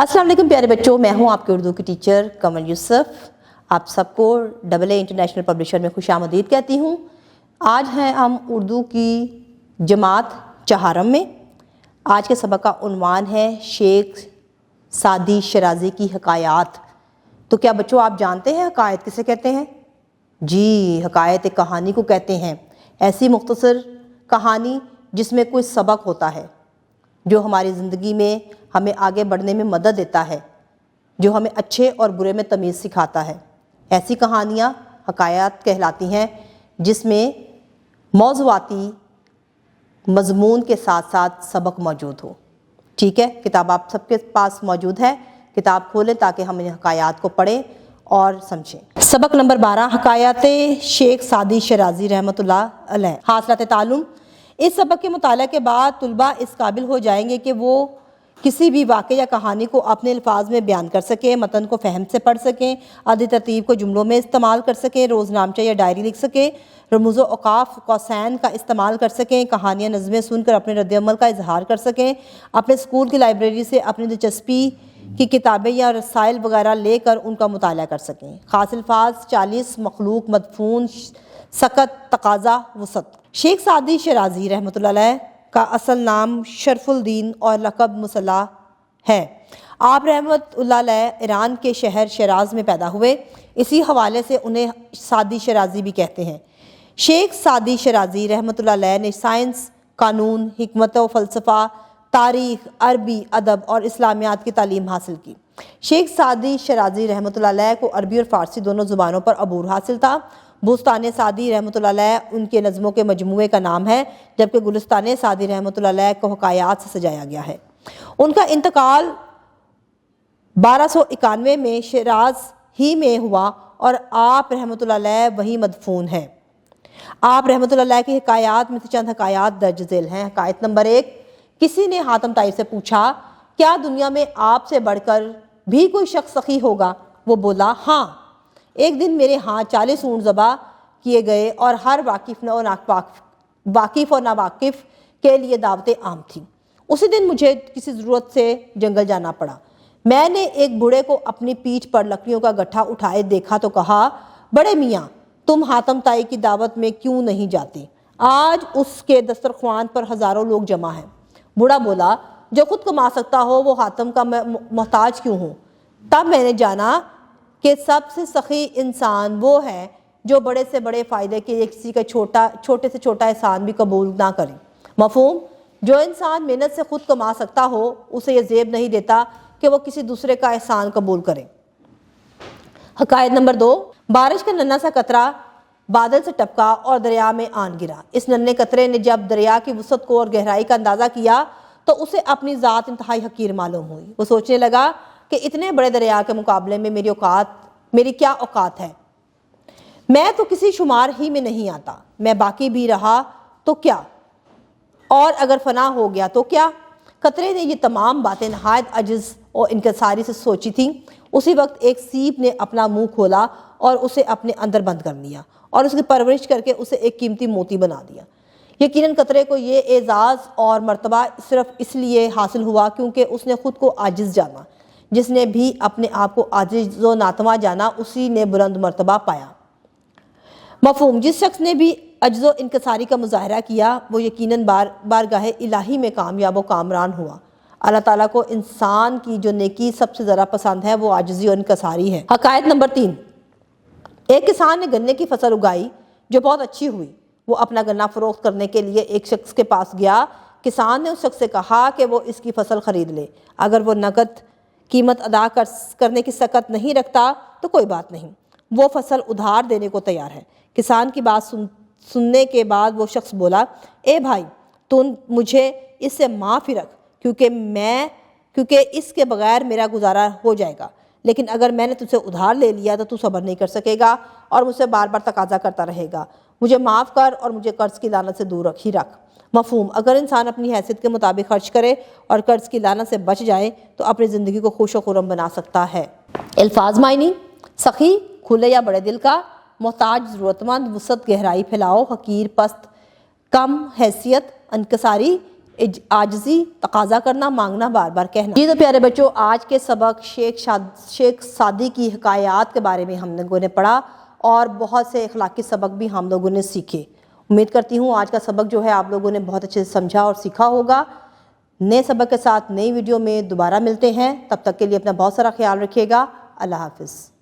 अस्सलाम वालेकुम प्यारे बच्चों, मैं हूं आपके उर्दू की टीचर कमल यूसुफ। आप सबको AA इंटरनेशनल पब्लिशर में खुशामदीद कहती हूं। आज हैं हम उर्दू की जमात चहारम में। आज के सबक का उन्वान है शेख सादी शराजी की हकायात। तो क्या बच्चों आप जानते हैं हकायत किसे कहते हैं? जी, हकायत एक कहानी को कहते हैं। ऐसी मुख्तसर कहानी जिसमें कोई सबक होता है, जो हमारी ज़िंदगी में हमें आगे बढ़ने में मदद देता है, जो हमें अच्छे और बुरे में तमीज़ सिखाता है। ऐसी कहानियाँ हकायत कहलाती हैं जिसमें मौज़ूआती मज़मून के साथ साथ सबक मौजूद हो। ठीक है, किताब आप सबके पास मौजूद है। किताब खोलें ताकि हम इन हकायात को पढ़ें और समझें। सबक नंबर 12, हकायात शेख सादी शराजी रहमतुल्लाह अलैह। हासिलात ताल्लुम। इस सबक के मुताला के बाद तुलबा इस काबिल हो जाएंगे कि वो किसी भी वाक़े या कहानी को अपने अल्फाज में बयान कर सकें, मतन को फ़हम से पढ़ सकें, अददी तरतीब को जुमलों में इस्तेमाल कर सकें, रोज़नामचा या डायरी लिख सकें, रमूज़ व औक़ाफ़ कौसैन का इस्तेमाल कर सकें, कहानियाँ नज़में सुनकर अपने रद्द-ए-अमल का इजहार कर सकें, अपने स्कूल की लाइब्रेरी से अपनी दिलचस्पी की किताबें या रसाइल वगैरह लेकर उनका मुताला कर सकें। ख़ास अल्फाज 40, मखलूक, मदफून, सकत, तकाज़ा, वसत। शेख सादी शराजी रहमतुल्लाह अलैह का असल नाम शरफुद्दीन और लक़ब मुसल्ला है। आप रहमतुल्लाह अलैह ईरान के शहर शिराज में पैदा हुए। इसी हवाले से उन्हें सादी शराजी भी कहते हैं। शेख सादी शराजी रहमतुल्लाह अलैह ने साइंस, कानून, हिकमत व फ़लसफ़ा, तारीख़, अरबी, अदब और इस्लामियात की तालीम हासिल की। शेख सादी शराजी रहमतुल्लाह अलैह को अरबी और फ़ारसी दोनों ज़ुबानों पर अबूर हासिल था। बुस्तान सादी रहमतुल्लाह अलैह उनके नज़मों के मजमूए का नाम है, जबकि गुलिस्तान सादी रहमतुल्लाह अलैह को हकायात से सजाया गया है। उनका इंतकाल 1291 में शिराज ही में हुआ और आप रहमतुल्लाह अलैह वहीं मदफून है। आप रहमतुल्लाह अलैह की हकायात में से चंद हकायात दर्ज झेल हैं। हकायत नंबर 1, किसी ने हातिम ताई से पूछा, क्या दुनिया में आपसे बढ़कर भी कोई शख्स सखी होगा? वो बोला, हाँ। एक दिन मेरे यहाँ 40 ऊँट ज़बा किए गए और हर वाकिफ़ और नावाकिफ़ के लिए दावतें आम थीं। उसी दिन मुझे किसी ज़रूरत से जंगल जाना पड़ा। मैंने एक बूढ़े को अपनी पीठ पर लकड़ियों का गट्ठा उठाए देखा तो कहा, बड़े मियाँ, तुम हातिम ताई की दावत में क्यों नहीं जाते? आज उसके दस्तरख्वान पर हज़ारों लोग जमा हैं। बूढ़ा बोला, जो खुद कमा सकता हो वो हातिम का मोहताज क्यों हो? तब मैंने जाना कि सबसे सखी इंसान वो है जो बड़े से बड़े फ़ायदे के लिए किसी का छोटे से छोटा एहसान भी कबूल ना करे। मफ़हूम, जो इंसान मेहनत से खुद कमा सकता हो उसे ये ज़ेब नहीं देता कि वो किसी दूसरे का एहसान कबूल करे। हकायत नंबर 2, बारिश का नन्हा सा कतरा बादल से टपका और दरिया में आन गिरा। इस नन्हे कतरे ने जब दरिया की वसअत को और गहराई का अंदाज़ा किया तो उसे अपनी ज़ात इंतहाई हकीर मालूम हुई। वो सोचने लगा कि इतने बड़े दरिया के मुकाबले में मेरी क्या औकात है। मैं तो किसी शुमार ही में नहीं आता। मैं बाकी भी रहा तो क्या, और अगर फना हो गया तो क्या? कतरे ने ये तमाम बातें नहायत अजिज़ और इनकसारी से सोची थी। उसी वक्त एक सीप ने अपना मुंह खोला और उसे अपने अंदर बंद कर लिया और उसकी परवरिश करके उसे एक कीमती मोती बना दिया। यकीनन कतरे को ये एजाज़ और मर्तबा सिर्फ इसलिए हासिल हुआ क्योंकि उसने खुद को आजिज़ जाना। जिसने भी अपने आप को आजिज़ व नातवा जाना उसी ने बुलंद मर्तबा पाया। मफ़हूम, जिस शख्स ने भी अज्ज़ो इनकसारी का मुज़ाहरा किया वो यकीनन बारगाह इलाही में कामयाब व कामरान हुआ। अल्लाह ताला को इंसान की जो नेकी सबसे ज़्यादा पसंद है वो आजिज़ी और इनकसारी है। हकायत नंबर 3, एक किसान ने गन्ने की फसल उगाई जो बहुत अच्छी हुई। वो अपना गन्ना फ़रोख्त करने के लिए एक शख्स के पास गया। किसान ने उस शख्स से कहा कि वो इसकी फसल ख़रीद ले। अगर वो नकद कीमत अदा करने की सकत नहीं रखता तो कोई बात नहीं, वो फसल उधार देने को तैयार है। किसान की बात सुनने के बाद वो शख्स बोला, ए भाई, तुम मुझे इससे माफ़ी रख क्योंकि इसके बगैर मेरा गुजारा हो जाएगा, लेकिन अगर मैंने तुझसे उधार ले लिया तो तू सब्र नहीं कर सकेगा और मुझसे बार बार तकाजा करता रहेगा। मुझे माफ़ कर और मुझे कर्ज़ की लानत से दूर ही रख। मफ़हूम, अगर इंसान अपनी हैसियत के मुताबिक खर्च करे और कर्ज़ की लानत से बच जाए तो अपनी ज़िंदगी को खुश व खुर्रम बना सकता है। अल्फाज मायनी, सखी, खुले या बड़े दिल का, मोहताज, ज़रूरतमंद, वसअत, गहराई, फैलाओ, हकीर, पस्त, कम, हैसियत, इनकसारी, عاجزی، تقاضا کرنا، مانگنا، بار بار کہنا۔ جی تو پیارے بچوں، آج کے سبق شیخ سعدی کی حکایات کے بارے میں ہم لوگوں نے پڑھا اور بہت سے اخلاقی سبق بھی ہم لوگوں نے سیکھے۔ امید کرتی ہوں آج کا سبق جو ہے آپ لوگوں نے بہت اچھے سے سمجھا اور سیکھا ہوگا۔ نئے سبق کے ساتھ نئی ویڈیو میں دوبارہ ملتے ہیں، تب تک کے لیے اپنا بہت سارا خیال رکھیے گا۔ اللہ حافظ۔